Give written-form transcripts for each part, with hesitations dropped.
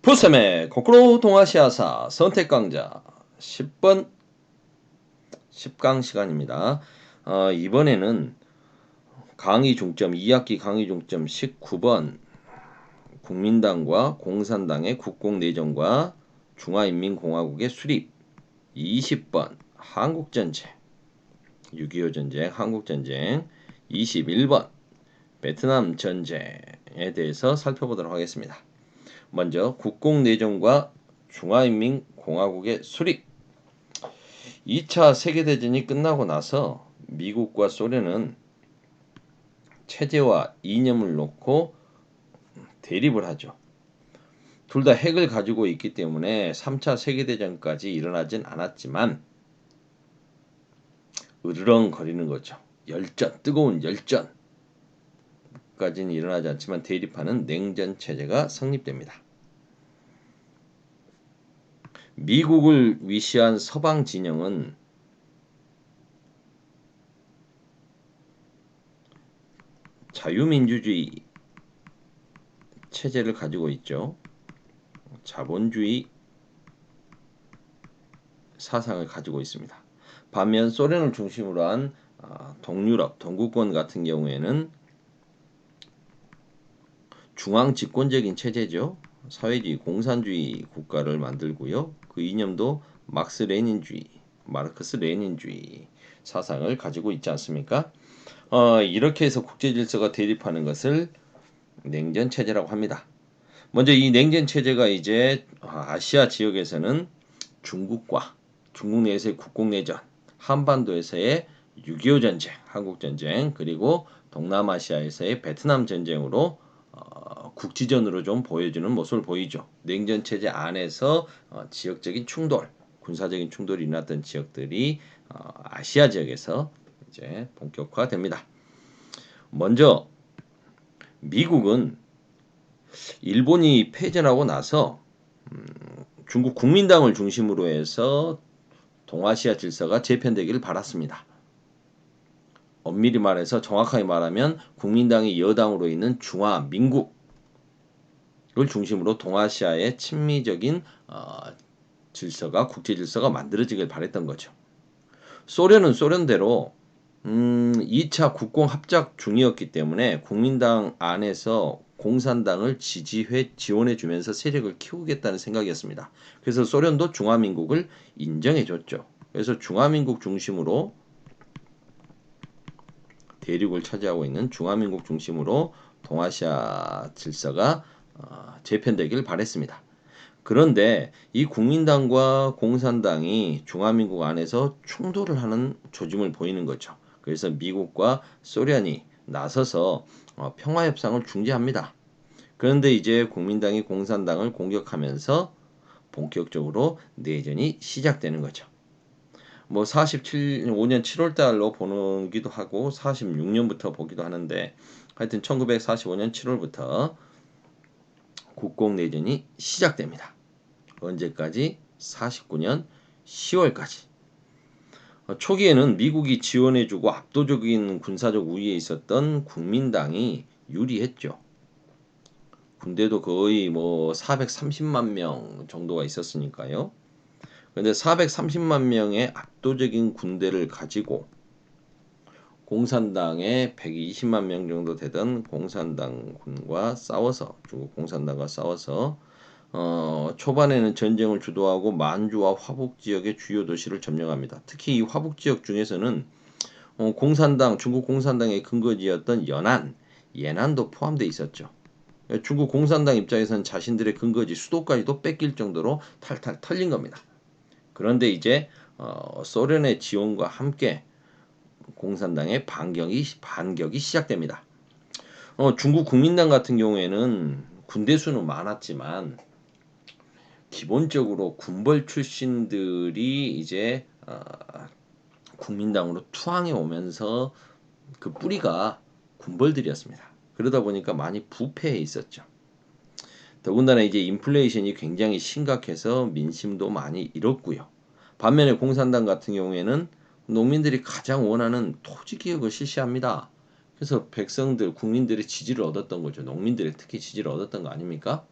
푸셈의 거꾸로 동아시아사 선택 강좌 10번 10강 시간입니다. 이번에는 강의 중점 2학기 강의 중점 19번 국민당과 공산당의 국공내전과 중화인민공화국의 수립 20번 한국전쟁 6.25 전쟁 한국전쟁 21번 베트남 전쟁에 대해서 살펴보도록 하겠습니다. 먼저 국공내전과 중화인민공화국의 수립. 2차 세계대전이 끝나고 나서 미국과 소련은 체제와 이념을 놓고 대립을 하죠. 둘 다 핵을 가지고 있기 때문에 3차 세계대전까지 일어나진 않았지만 으르렁거리는 거죠. 열전, 뜨거운 열전까지는 일어나지 않지만 대립하는 냉전 체제가 성립됩니다. 미국을 위시한 서방 진영은 자유민주주의 체제를 가지고 있죠. 자본주의 사상을 가지고 있습니다. 반면 소련을 중심으로 한 동유럽, 동구권 같은 경우에는 중앙 집권적인 체제죠. 사회주의, 공산주의 국가를 만들고요. 그 이념도 마르크스 레닌주의 사상을 가지고 있지 않습니까? 이렇게 해서 국제 질서가 대립하는 것을 냉전 체제라고 합니다. 먼저 이 냉전 체제가 이제 아시아 지역에서는 중국 내에서의 국공내전, 한반도에서의 6.25 전쟁, 한국전쟁, 그리고 동남아시아에서의 베트남 전쟁으로 국지전으로 좀 보여주는 모습을 보이죠. 냉전 체제 안에서 지역적인 충돌, 군사적인 충돌이 일어났던 지역들이 아시아 지역에서 이제 본격화됩니다. 먼저 미국은 일본이 패전하고 나서 중국 국민당을 중심으로 해서 동아시아 질서가 재편되기를 바랐습니다. 엄밀히 말해서 정확하게 말하면 국민당이 여당으로 있는 중화민국을 중심으로 동아시아의 친미적인 질서가 국제 질서가 만들어지길 바랬던 거죠. 소련은 소련대로 2차 국공 합작 중이었기 때문에 국민당 안에서 공산당을 지원해 주면서 세력을 키우겠다는 생각이었습니다. 그래서 소련도 중화민국을 인정해 줬죠. 그래서 중화민국 중심으로 대륙을 차지하고 있는 중화민국 중심으로 동아시아 질서가 재편되길 바랬습니다. 그런데 이 국민당과 공산당이 중화민국 안에서 충돌을 하는 조짐을 보이는 거죠. 그래서 미국과 소련이 나서서 평화협상을 중재합니다. 그런데 이제 국민당이 공산당을 공격하면서 본격적으로 내전이 시작되는 거죠. 뭐 45년 7월 달로 보기도 하고 46년부터 보기도 하는데 하여튼 1945년 7월부터 국공내전이 시작됩니다. 언제까지? 49년 10월까지. 초기에는 미국이 지원해주고 압도적인 군사적 우위에 있었던 국민당이 유리했죠. 군대도 거의 뭐 430만 명 정도가 있었으니까요. 그런데 430만 명의 압도적인 군대를 가지고 공산당의 120만 명 정도 되던 공산당군과 싸워서 중국 공산당과 싸워서 초반에는 전쟁을 주도하고 만주와 화북 지역의 주요 도시를 점령합니다. 특히 이 화북 지역 중에서는 중국 공산당의 근거지였던 예난도 포함되어 있었죠. 중국 공산당 입장에서는 자신들의 근거지 수도까지도 뺏길 정도로 탈탈 털린 겁니다. 그런데 이제 소련의 지원과 함께 공산당의 반격이 시작됩니다. 중국 국민당 같은 경우에는 군대 수는 많았지만 기본적으로 군벌 출신들이 이제 국민당으로 투항해 오면서 그 뿌리가 군벌들이었습니다. 그러다 보니까 많이 부패해 있었죠. 더군다나 이제 인플레이션이 굉장히 심각해서 민심도 많이 잃었고요. 반면에 공산당 같은 경우에는 농민들이 가장 원하는 토지 개혁을 실시합니다. 그래서 국민들의 지지를 얻었던 거죠. 농민들의 특히 지지를 얻었던 거 아닙니까?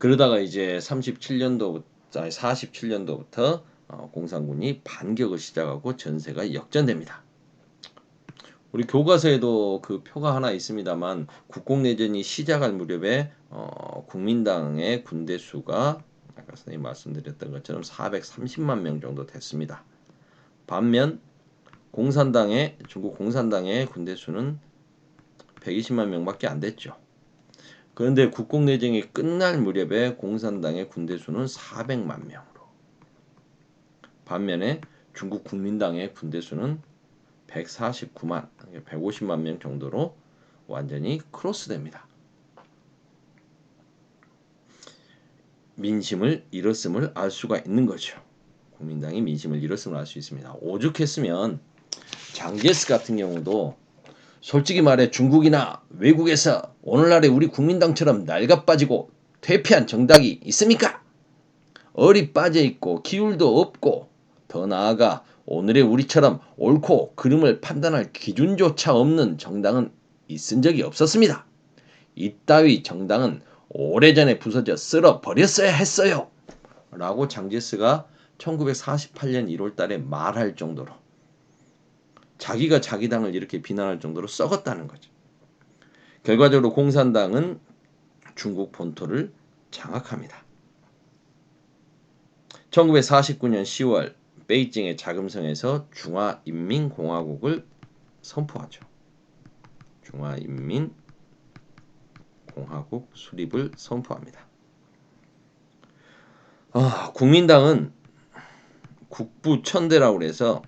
그러다가 이제 47년도부터 공산군이 반격을 시작하고 전세가 역전됩니다. 우리 교과서에도 그 표가 하나 있습니다만 국공내전이 시작할 무렵에 국민당의 군대 수가 아까 선생님 말씀드렸던 것처럼 430만 명 정도 됐습니다. 반면 중국 공산당의 군대 수는 120만 명밖에 안 됐죠. 그런데 국공내전이 끝날 무렵에 공산당의 군대 수는 400만 명으로, 반면에 중국 국민당의 군대 수는 149만, 150만 명 정도로 완전히 크로스됩니다. 민심을 잃었음을 알 수가 있는 거죠. 국민당이 민심을 잃었음을 알 수 있습니다. 오죽했으면 장제스 같은 경우도 솔직히 말해 중국이나 외국에서 오늘날의 우리 국민당처럼 낡아빠지고 퇴폐한 정당이 있습니까? 얼이 빠져있고 기울도 없고 더 나아가 오늘의 우리처럼 옳고 그름을 판단할 기준조차 없는 정당은 있은 적이 없었습니다. 이따위 정당은 오래전에 부서져 쓸어버렸어야 했어요. 라고 장제스가 1948년 1월 달에 말할 정도로, 자기가 자기 당을 이렇게 비난할 정도로 썩었다는 거죠. 결과적으로 공산당은 중국 본토를 장악합니다. 1949년 10월 베이징의 자금성에서 중화인민공화국을 선포하죠. 중화인민공화국 수립을 선포합니다. 국민당은 국부천대라고 해서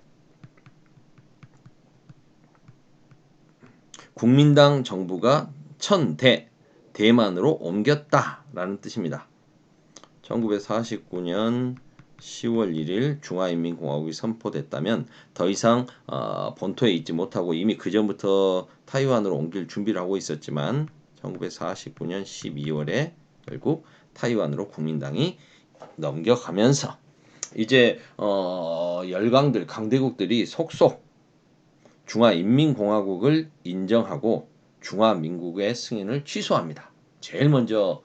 국민당 정부가 천대, 대만으로 옮겼다라는 뜻입니다. 1949년 10월 1일 중화인민공화국이 선포됐다면 더 이상 본토에 있지 못하고 이미 그 전부터 타이완으로 옮길 준비를 하고 있었지만 1949년 12월에 결국 타이완으로 국민당이 넘겨가면서 이제 열강들, 강대국들이 속속 중화인민공화국을 인정하고 중화민국의 승인을 취소합니다. 제일 먼저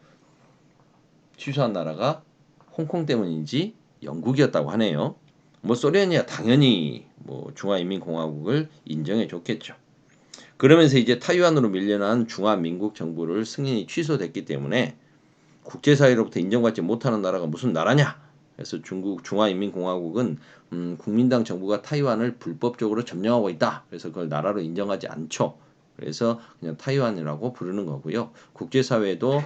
취소한 나라가 홍콩 때문인지 영국이었다고 하네요. 뭐 소련이야 당연히 뭐 중화인민공화국을 인정해 줬겠죠. 그러면서 이제 타이완으로 밀려난 중화민국 정부를 승인이 취소됐기 때문에 국제사회로부터 인정받지 못하는 나라가 무슨 나라냐? 그래서 중국 중화인민공화국은 국민당 정부가 타이완을 불법적으로 점령하고 있다. 그래서 그걸 나라로 인정하지 않죠. 그래서 그냥 타이완이라고 부르는 거고요. 국제사회도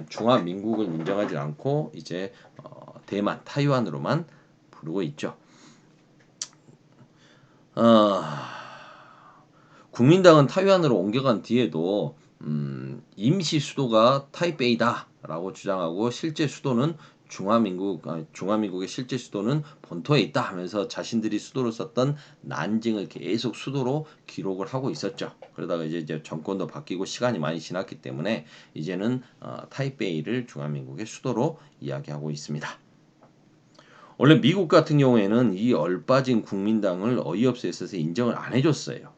중화민국을 인정하지 않고 이제 대만, 타이완으로만 부르고 있죠. 국민당은 타이완으로 옮겨간 뒤에도 임시 수도가 타이베이다라고 주장하고 실제 수도는 중화민국의 실제 수도는 본토에 있다 하면서 자신들이 수도로 썼던 난징을 계속 수도로 기록을 하고 있었죠. 그러다가 이제 정권도 바뀌고 시간이 많이 지났기 때문에 이제는 타이베이를 중화민국의 수도로 이야기하고 있습니다. 원래 미국 같은 경우에는 이 얼빠진 국민당을 어이없어 했어서 인정을 안 해줬어요.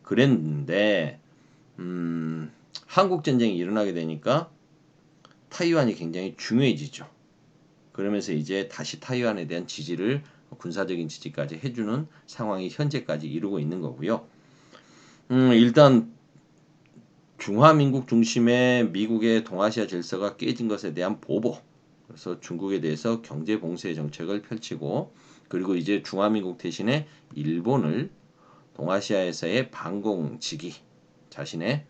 그랬는데 한국 전쟁이 일어나게 되니까 타이완이 굉장히 중요해지죠. 그러면서 이제 다시 타이완에 대한 지지를 군사적인 지지까지 해주는 상황이 현재까지 이루고 있는 거고요. 일단 중화민국 중심의 미국의 동아시아 질서가 깨진 것에 대한 보복, 그래서 중국에 대해서 경제 봉쇄 정책을 펼치고, 그리고 이제 중화민국 대신에 일본을 동아시아에서의 반공지기, 자신의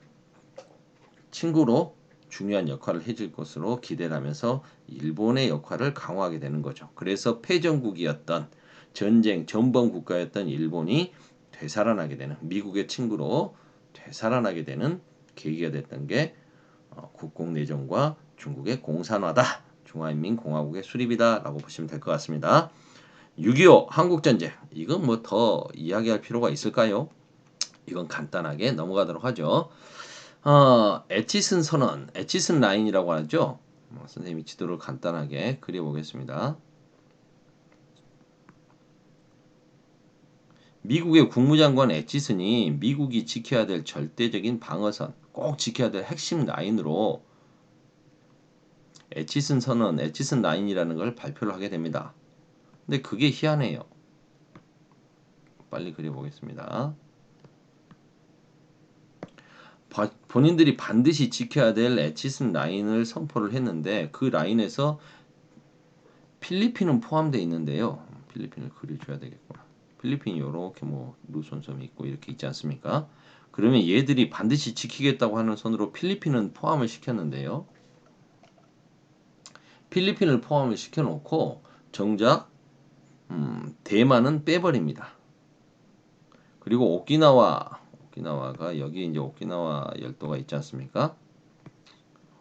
친구로 중요한 역할을 해줄 것으로 기대를 하면서 일본의 역할을 강화하게 되는 거죠. 그래서 패전국이었던 전쟁 전범 국가였던 일본이 되살아나게 되는, 미국의 친구로 되살아나게 되는 계기가 됐던 게 국공내전과 중국의 공산화다, 중화인민공화국의 수립이다 라고 보시면 될 것 같습니다. 6.25 한국전쟁, 이건 뭐 더 이야기할 필요가 있을까요? 이건 간단하게 넘어가도록 하죠. 에치슨 선언, 에치슨 라인이라고 하죠. 선생님이 지도를 간단하게 그려보겠습니다. 미국의 국무장관 에치슨이 미국이 지켜야 될 절대적인 방어선, 꼭 지켜야 될 핵심 라인으로 에치슨 선언, 에치슨 라인이라는 걸 발표를 하게 됩니다. 근데 그게 희한해요. 빨리 그려보겠습니다. 본인들이 반드시 지켜야 될 에치슨 라인을 선포를 했는데 그 라인에서 필리핀은 포함되어 있는데요. 필리핀을 그려줘야 되겠구나. 필리핀이 이렇게 뭐 루손섬이 있고 이렇게 있지 않습니까? 그러면 얘들이 반드시 지키겠다고 하는 선으로 필리핀은 포함을 시켰는데요. 필리핀을 포함을 시켜놓고 정작 대만은 빼버립니다. 그리고 오키나와가 여기 이제 오키나와 열도가 있지 않습니까?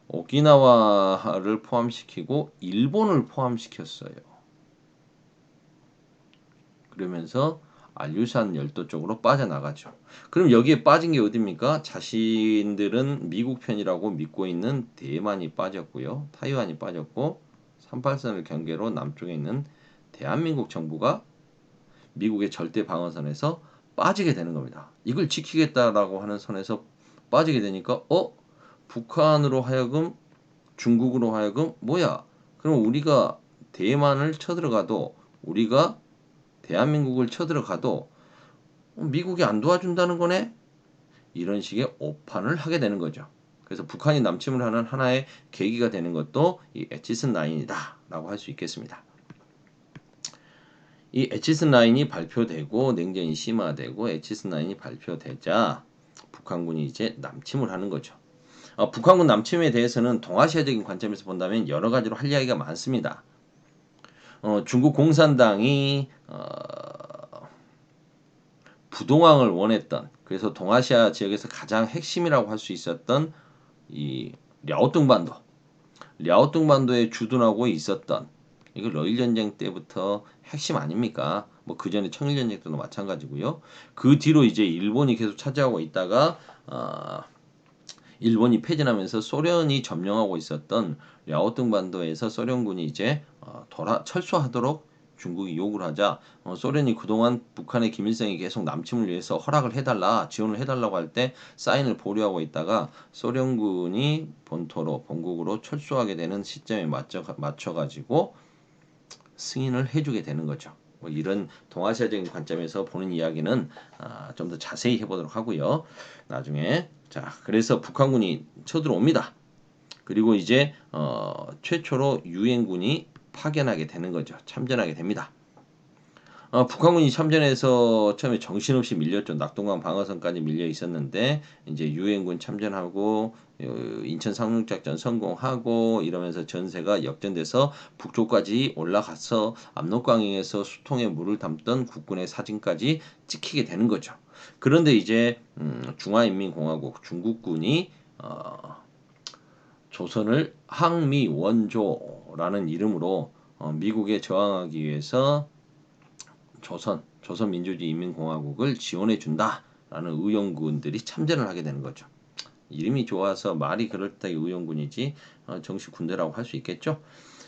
오키나와를 포함시키고 일본을 포함시켰어요. 그러면서 알류산 열도 쪽으로 빠져나가죠. 그럼 여기에 빠진 게 어디입니까? 자신들은 미국 편이라고 믿고 있는 대만이 빠졌고요. 타이완이 빠졌고 38선을 경계로 남쪽에 있는 대한민국 정부가 미국의 절대 방어선에서 빠지게 되는 겁니다. 이걸 지키겠다라고 하는 선에서 빠지게 되니까 북한으로 하여금 중국으로 하여금 뭐야? 그럼 우리가 대만을 쳐들어가도 우리가 대한민국을 쳐들어가도 미국이 안 도와준다는 거네? 이런 식의 오판을 하게 되는 거죠. 그래서 북한이 남침을 하는 하나의 계기가 되는 것도 이 에치슨 라인이다 라고 할 수 있겠습니다. 이 에치슨 라인이 발표되고 냉전이 심화되고 에치슨 라인이 발표되자 북한군이 이제 남침을 하는 거죠. 북한군 남침에 대해서는 동아시아적인 관점에서 본다면 여러 가지로 할 이야기가 많습니다. 중국 공산당이 부동항을 원했던, 그래서 동아시아 지역에서 가장 핵심이라고 할 수 있었던 이 랴오뚱반도에 주둔하고 있었던, 이거 러일 전쟁 때부터 핵심 아닙니까? 뭐 그 전에 청일 전쟁 때도 마찬가지고요. 그 뒤로 이제 일본이 계속 차지하고 있다가 일본이 패전하면서 소련이 점령하고 있었던 랴오뚱반도에서 소련군이 이제 철수하도록 중국이 요구를 하자 소련이 그동안 북한의 김일성이 계속 남침을 위해서 허락을 해달라, 지원을 해달라고 할 때 사인을 보류하고 있다가 소련군이 본국으로 철수하게 되는 시점에 맞춰가지고 승인을 해주게 되는 거죠. 뭐 이런 동아시아적인 관점에서 보는 이야기는 좀 더 자세히 해보도록 하고요. 나중에 자, 그래서 북한군이 쳐들어옵니다. 그리고 이제 최초로 유엔군이 파견하게 되는 거죠. 참전하게 됩니다. 북한군이 참전해서 처음에 정신없이 밀렸죠. 낙동강 방어선까지 밀려 있었는데 이제 유엔군 참전하고 인천 상륙작전 성공하고 이러면서 전세가 역전돼서 북쪽까지 올라가서 압록강에서 수통에 물을 담던 국군의 사진까지 찍히게 되는 거죠. 그런데 이제 중화인민공화국 중국군이 조선을 항미원조라는 이름으로 미국에 저항하기 위해서 조선민주주의인민공화국을 지원해 준다라는 의용군들이 참전을 하게 되는 거죠. 이름이 좋아서 말이 그럴듯하게 의용군이지 정식 군대라고 할 수 있겠죠.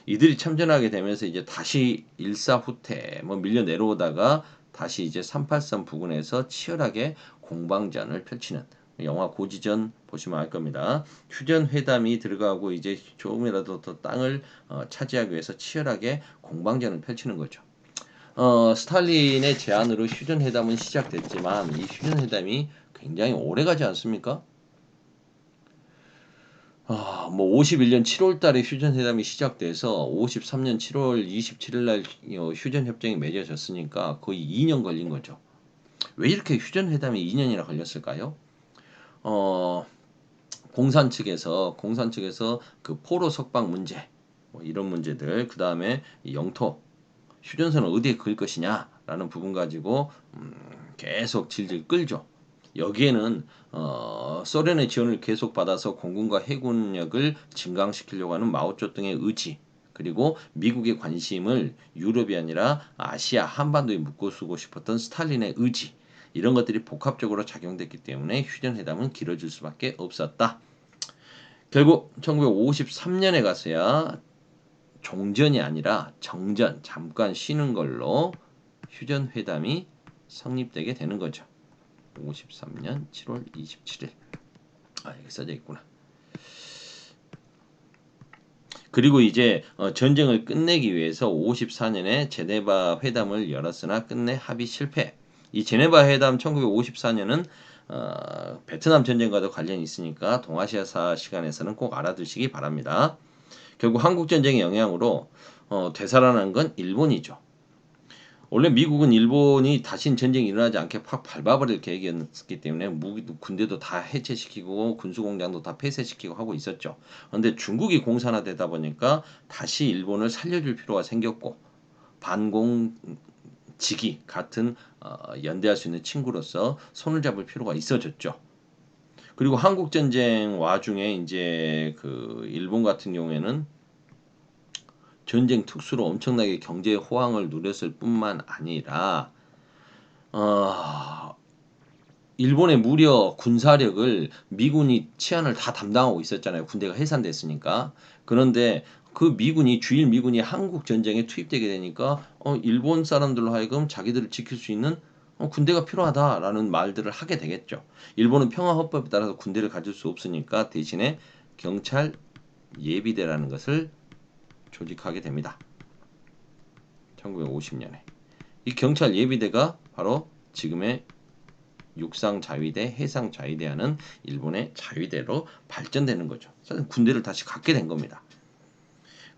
이들이 참전하게 되면서 이제 다시 일사후퇴 밀려 내려오다가 다시 이제 38선 부근에서 치열하게 공방전을 펼치는, 영화 고지전 보시면 알 겁니다. 휴전회담이 들어가고 이제 조금이라도 더 땅을 차지하기 위해서 치열하게 공방전을 펼치는 거죠. 스탈린의 제안으로 휴전회담은 시작됐지만 이 휴전회담이 굉장히 오래가지 않습니까? 51년 7월 달에 휴전회담이 시작돼서 53년 7월 27일 날 휴전협정이 맺어졌으니까 거의 2년 걸린 거죠. 왜 이렇게 휴전회담이 2년이나 걸렸을까요? 공산 측에서 그 포로 석방 문제, 이런 문제들, 그 다음에 영토, 휴전선을 어디에 그을 것이냐라는 부분 가지고 계속 질질 끌죠. 여기에는 소련의 지원을 계속 받아서 공군과 해군력을 증강시키려고 하는 마오쩌둥의 의지, 그리고 미국의 관심을 유럽이 아니라 아시아 한반도에 묶어쓰고 싶었던 스탈린의 의지, 이런 것들이 복합적으로 작용됐기 때문에 휴전회담은 길어질 수밖에 없었다. 결국 1953년에 가서야 종전이 아니라 정전, 잠깐 쉬는 걸로 휴전회담이 성립되게 되는 거죠. 53년 7월 27일. 여기 써져 있구나. 그리고 이제 전쟁을 끝내기 위해서 54년에 제네바 회담을 열었으나 끝내 합의 실패. 이 제네바 회담 1954년은 베트남 전쟁과도 관련이 있으니까 동아시아사 시간에서는 꼭 알아두시기 바랍니다. 결국 한국 전쟁의 영향으로 되살아난 건 일본이죠. 원래 미국은 일본이 다신 전쟁이 일어나지 않게 팍 밟아버릴 계획이었기 때문에 무기도 군대도 다 해체시키고 군수공장도 다 폐쇄시키고 하고 있었죠. 그런데 중국이 공산화되다 보니까 다시 일본을 살려줄 필요가 생겼고 반공지기 같은 연대할 수 있는 친구로서 손을 잡을 필요가 있어졌죠. 그리고 한국 전쟁 와중에 이제 그 일본 같은 경우에는 전쟁 특수로 엄청나게 경제 호황을 누렸을 뿐만 아니라 어, 일본의 무려 군사력을 미군이 치안을 다 담당하고 있었잖아요. 군대가 해산됐으니까. 그런데 그 미군이 주일 미군이 한국 전쟁에 투입되게 되니까 일본 사람들로 하여금 자기들을 지킬 수 있는 군대가 필요하다라는 말들을 하게 되겠죠. 일본은 평화헌법에 따라서 군대를 가질 수 없으니까 대신에 경찰 예비대라는 것을 조직하게 됩니다. 1950년에. 이 경찰 예비대가 바로 지금의 육상 자위대, 해상 자위대하는 일본의 자위대로 발전되는 거죠. 군대를 다시 갖게 된 겁니다.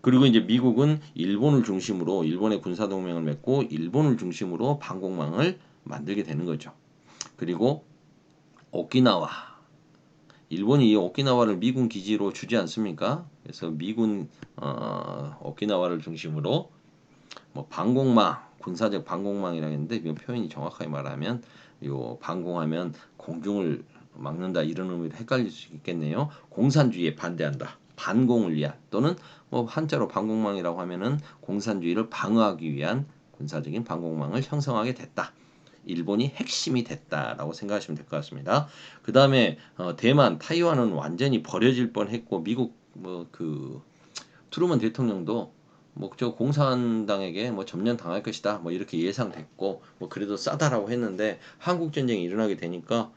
그리고 이제 미국은 일본을 중심으로 일본의 군사 동맹을 맺고 일본을 중심으로 방공망을 만들게 되는 거죠. 그리고 오키나와 일본이 이 오키나와를 미군 기지로 주지 않습니까? 그래서 미군 오키나와를 중심으로 뭐 방공망, 군사적 방공망이라고 했는데 이 표현이 정확하게 말하면 요 방공하면 공중을 막는다 이런 의미도 헷갈릴 수 있겠네요. 공산주의에 반대한다. 반공을 위한 또는 뭐 한자로 방공망이라고 하면은 공산주의를 방어하기 위한 군사적인 방공망을 형성하게 됐다. 일본이 핵심이 됐다라고 생각하시면 될 것 같습니다. 그 다음에 대만, 타이완은 완전히 버려질 뻔했고 미국 뭐 그 트루먼 대통령도 뭐 저 공산당에게 뭐 점령 당할 것이다 뭐 이렇게 예상됐고 뭐 그래도 싸다라고 했는데 한국 전쟁이 일어나게 되니까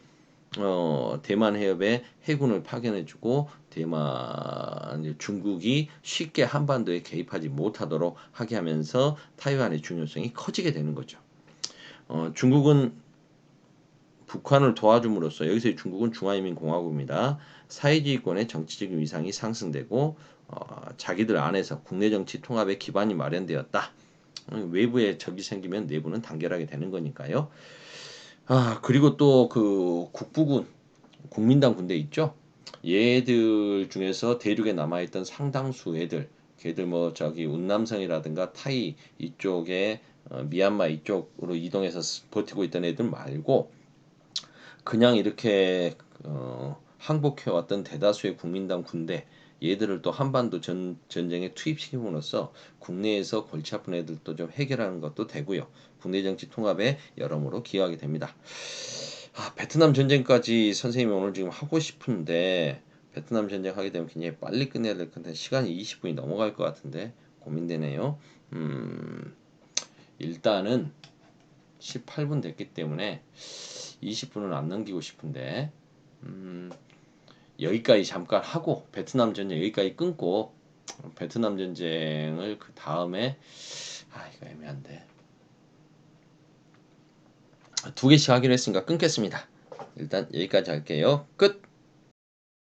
대만 해협에 해군을 파견해주고 대만 중국이 쉽게 한반도에 개입하지 못하도록 하게 하면서 타이완의 중요성이 커지게 되는 거죠. 중국은 북한을 도와줌으로써 여기서 중국은 중화인민공화국입니다. 사회주의권의 정치적인 위상이 상승되고 자기들 안에서 국내 정치 통합의 기반이 마련되었다. 외부에 적이 생기면 내부는 단결하게 되는 거니까요. 그리고 또 그 국부군, 국민당 군대 있죠? 얘들 중에서 대륙에 남아있던 상당수 애들, 걔들 뭐 저기 운남성이라든가 타이 이쪽에 미얀마 이쪽으로 이동해서 버티고 있던 애들 말고 그냥 이렇게 항복해왔던 대다수의 국민당 군대 얘들을 또 한반도 전쟁에 투입시킴으로써 국내에서 골치 아픈 애들도 좀 해결하는 것도 되고요. 국내 정치 통합에 여러모로 기여하게 됩니다. 베트남 전쟁까지 선생님이 오늘 지금 하고 싶은데 베트남 전쟁 하게 되면 굉장히 빨리 끝내야 될 건데 시간이 20분이 넘어갈 것 같은데 고민되네요. 일단은 18분 됐기 때문에 20분은 안 넘기고 싶은데 여기까지 잠깐 하고 베트남 전쟁 여기까지 끊고 베트남 전쟁을 그 다음에 이거 애매한데 2개씩 하기로 했으니까 끊겠습니다. 일단 여기까지 할게요. 끝.